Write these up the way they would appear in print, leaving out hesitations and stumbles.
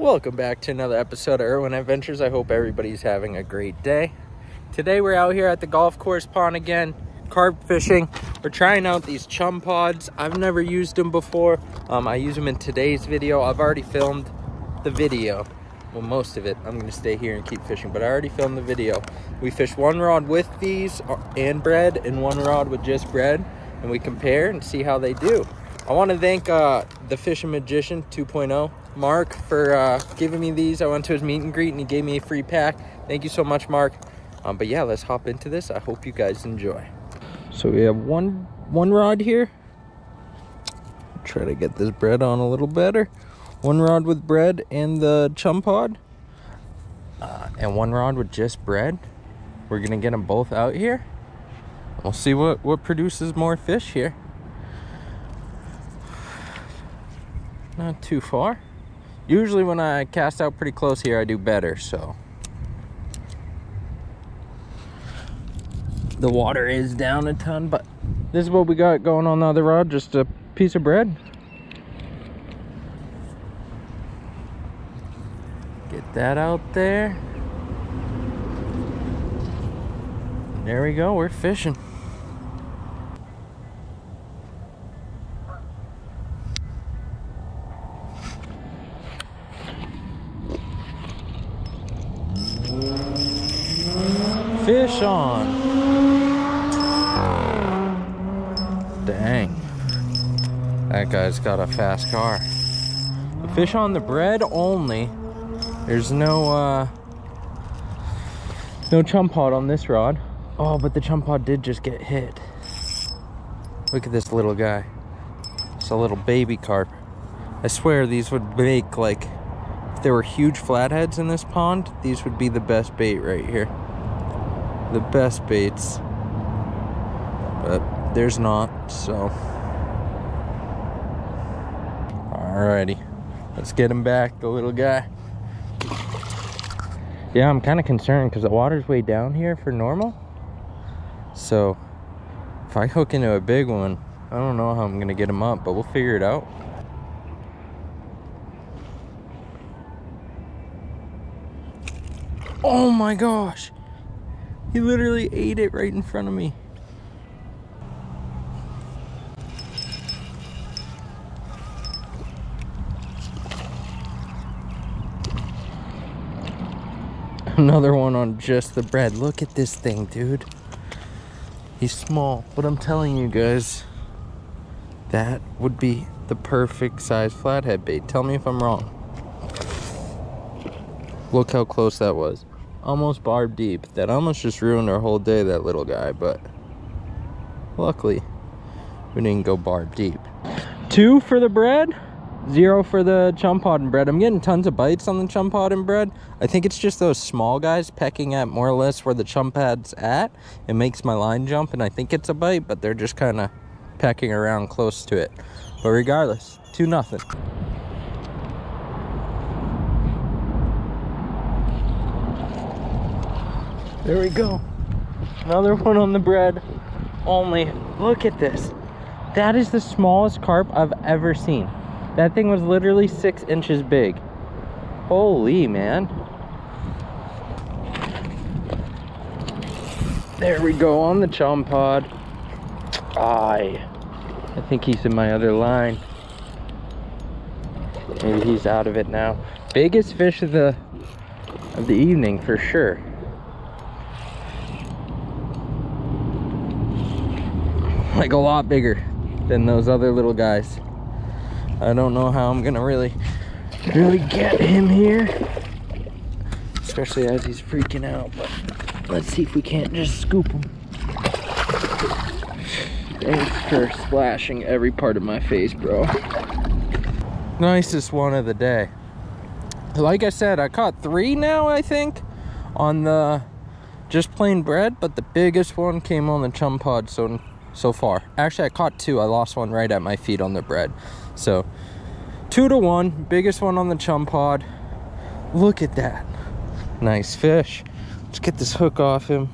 Welcome back to another episode of Irwin Adventures. I hope everybody's having a great day. Today we're out here at the golf course pond again, carp fishing. We're trying out these ChumPODs. I've never used them before. I use them in today's video. I've already filmed the video. Well, most of it. I'm going to stay here and keep fishing, but I already filmed the video. We fish one rod with these and bread and one rod with just bread, and we compare and see how they do. I want to thank the Fishing Magician 2.0, Mark, for giving me these. I went to his meet and greet and he gave me a free pack. Thank you so much, Mark. But yeah, let's hop into this. I hope you guys enjoy. So we have one rod here. Try to get this bread on a little better. One rod with bread and the ChumPOD, and one rod with just bread. We're gonna get them both out here. We'll see what produces more fish here. Not too far. Usually when I cast out pretty close here, I do better, so. The water is down a ton, but this is what we got going on the other rod, just a piece of bread. Get that out there. There we go, we're fishing. Fish on. Dang. That guy's got a fast car. The fish on the bread only. There's no ChumPOD on this rod. Oh, but the ChumPOD did just get hit. Look at this little guy. It's a little baby carp. I swear these would make, like, if there were huge flatheads in this pond, these would be the best bait right here. The best baits, but there's not, so. Alrighty, let's get him back, the little guy. Yeah, I'm kind of concerned because the water's way down here for normal, so if I hook into a big one, I don't know how I'm gonna get him up, but we'll figure it out. Oh my gosh, he literally ate it right in front of me. Another one on just the bread. Look at this thing, dude. He's small, but I'm telling you guys, that would be the perfect size flathead bait. Tell me if I'm wrong. Look how close that was. Almost barb deep. That almost just ruined our whole day, that little guy, but luckily we didn't go barb deep. 2 for the bread, 0 for the ChumPOD and bread. I'm getting tons of bites on the ChumPOD and bread. I think it's just those small guys pecking at more or less where the ChumPOD's at. It makes my line jump, and I think it's a bite, but they're just kind of pecking around close to it. But regardless, 2-0. There we go. Another one on the bread only. Look at this. That is the smallest carp I've ever seen. That thing was literally 6 inches big. Holy man. There we go on the ChumPOD. I think he's in my other line. Maybe he's out of it now. Biggest fish of the evening for sure. Like a lot bigger than those other little guys. I don't know how I'm gonna really get him here, especially as he's freaking out, but let's see if we can't just scoop him. Thanks for splashing every part of my face, bro. Nicest one of the day. Like I said, I caught 3 now, I think, on the just plain bread, but the biggest one came on the ChumPOD so far. Actually, I caught 2. I lost one right at my feet on the bread. So 2-1, biggest one on the ChumPOD. Look at that. Nice fish. Let's get this hook off him.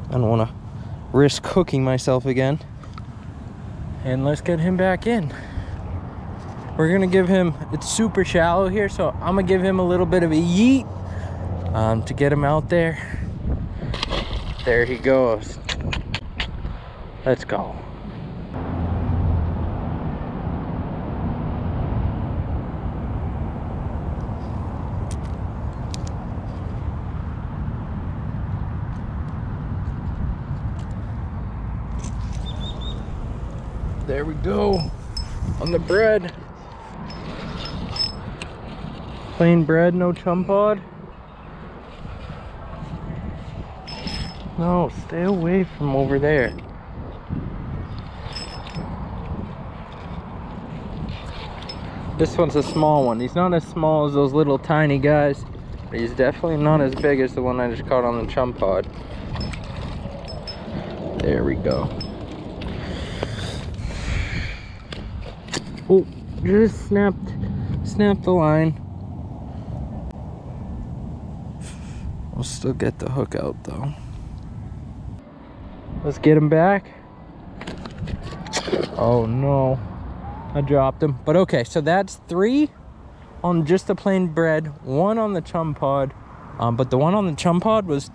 I don't want to risk hooking myself again. And let's get him back in. we're gonna give him, it's super shallow here, so I'm gonna give him a little bit of a yeet to get him out there. There he goes. Let's go. There we go, on the bread. Plain bread, no ChumPOD. No, stay away from over there. This one's a small one. He's not as small as those little tiny guys, but he's definitely not as big as the one I just caught on the ChumPOD. There we go. Oh, just snapped the line. We'll still get the hook out though. Let's get him back. Oh no, I dropped him. But okay, so that's 3 on just the plain bread, 1 on the ChumPOD. But the one on the ChumPOD was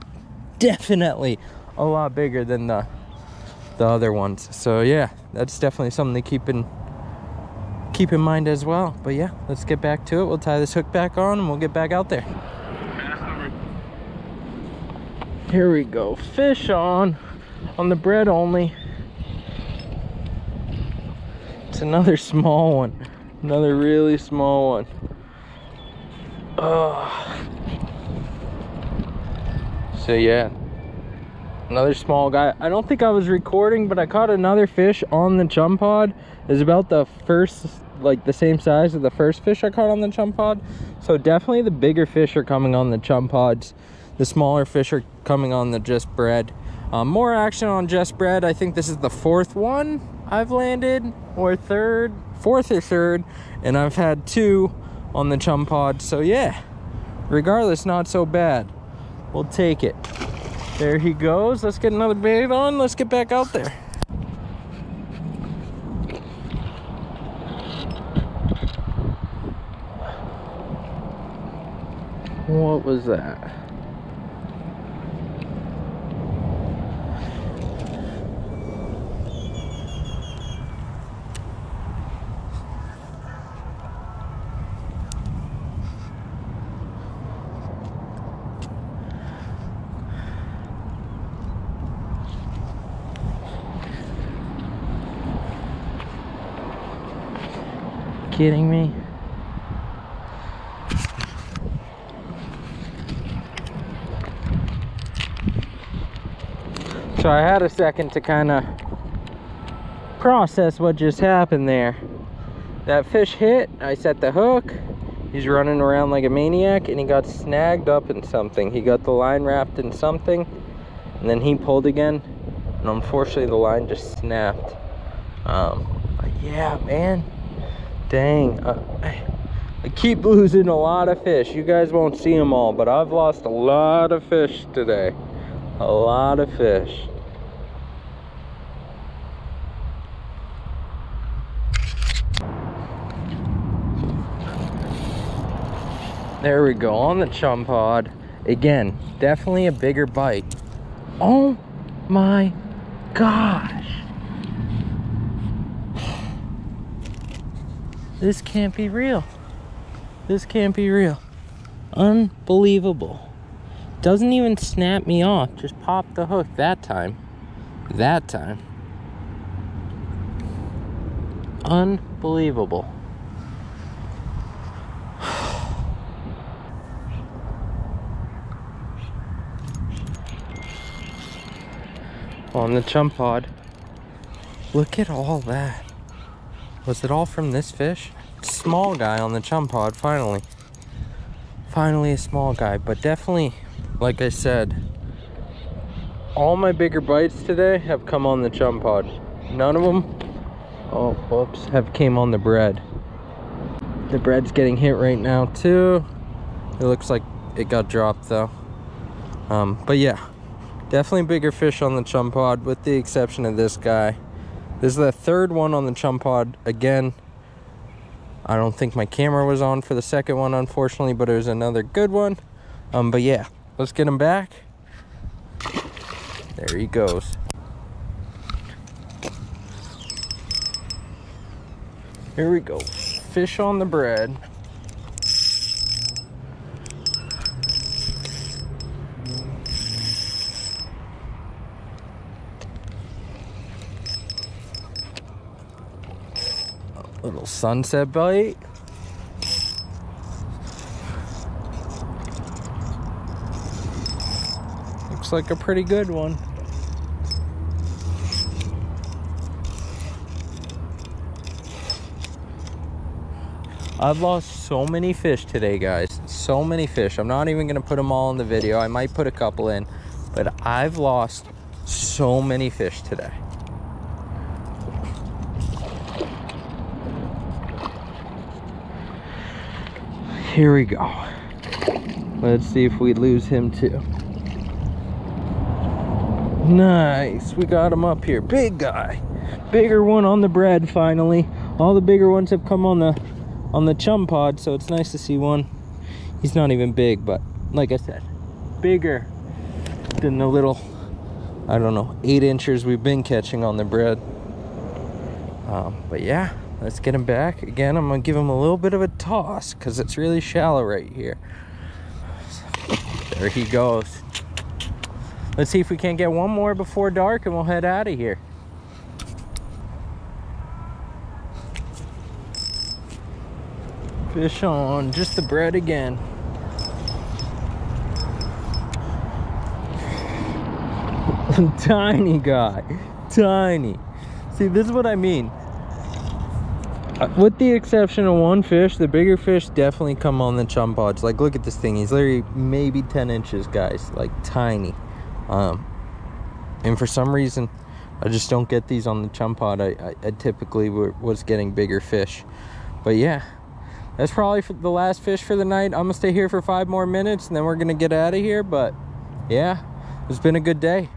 definitely a lot bigger than the other ones. So yeah, that's definitely something to keep in mind as well. But yeah, let's get back to it. We'll tie this hook back on and we'll get back out there. Here we go, fish on the bread only. It's another small one, another really small one. So yeah, another small guy. I don't think I was recording, but I caught another fish on the ChumPOD. It's about the first, like the same size of the first fish I caught on the ChumPOD. So definitely the bigger fish are coming on the ChumPODs. The smaller fish are coming on the just bread. More action on just bread. I think this is the 4th one I've landed, or 4th or 3rd, and I've had 2 on the ChumPOD. So yeah, regardless, not so bad. We'll take it. There he goes. Let's get another bait on. Let's get back out there. What was that? Kidding me? So I had a second to kind of process what just happened there. That fish hit, I set the hook, he's running around like a maniac, and he got snagged up in something. He got the line wrapped in something, and then he pulled again, and unfortunately the line just snapped. But yeah, man, dang, I keep losing a lot of fish. You guys won't see them all, but I've lost a lot of fish today. A lot of fish. There we go, on the ChumPOD. Again, definitely a bigger bite. Oh my gosh. This can't be real. This can't be real. Unbelievable. Doesn't even snap me off. Just popped the hook that time. That time. Unbelievable. On the ChumPOD. Look at all that. Was it all from this fish? Small guy on the ChumPOD, finally. Finally a small guy, but definitely, like I said, all my bigger bites today have come on the ChumPOD. None of them, oh, whoops, have came on the bread. The bread's getting hit right now too. It looks like it got dropped though. But yeah, definitely bigger fish on the ChumPOD with the exception of this guy. This is the 3rd one on the ChumPOD. Again, I don't think my camera was on for the second one, unfortunately, but it was another good one. But yeah, let's get him back. There he goes. Here we go. Fish on the bread. A little sunset bite. Looks like a pretty good one. I've lost so many fish today, guys. So many fish. I'm not even gonna put them all in the video. I might put a couple in, but I've lost so many fish today. Here we go. Let's see if we lose him too. Nice, we got him up here. Big guy. Bigger one on the bread finally. All the bigger ones have come on the ChumPod, so it's nice to see one. He's not even big, but like I said, bigger than the little, I don't know, 8 inches we've been catching on the bread. But yeah, let's get him back. Again, I'm gonna give him a little bit of a toss because it's really shallow right here. There he goes. Let's see if we can't get one more before dark and we'll head out of here. Fish on, just the bread again. Tiny guy, tiny. See, this is what I mean. With the exception of one fish, the bigger fish definitely come on the ChumPODs. Like, look at this thing. He's literally maybe 10 inches, guys. Like, tiny. And for some reason, I just don't get these on the ChumPOD. I typically was getting bigger fish. But yeah, that's probably the last fish for the night. I'm gonna stay here for 5 more minutes and then we're gonna get out of here. But yeah, it's been a good day.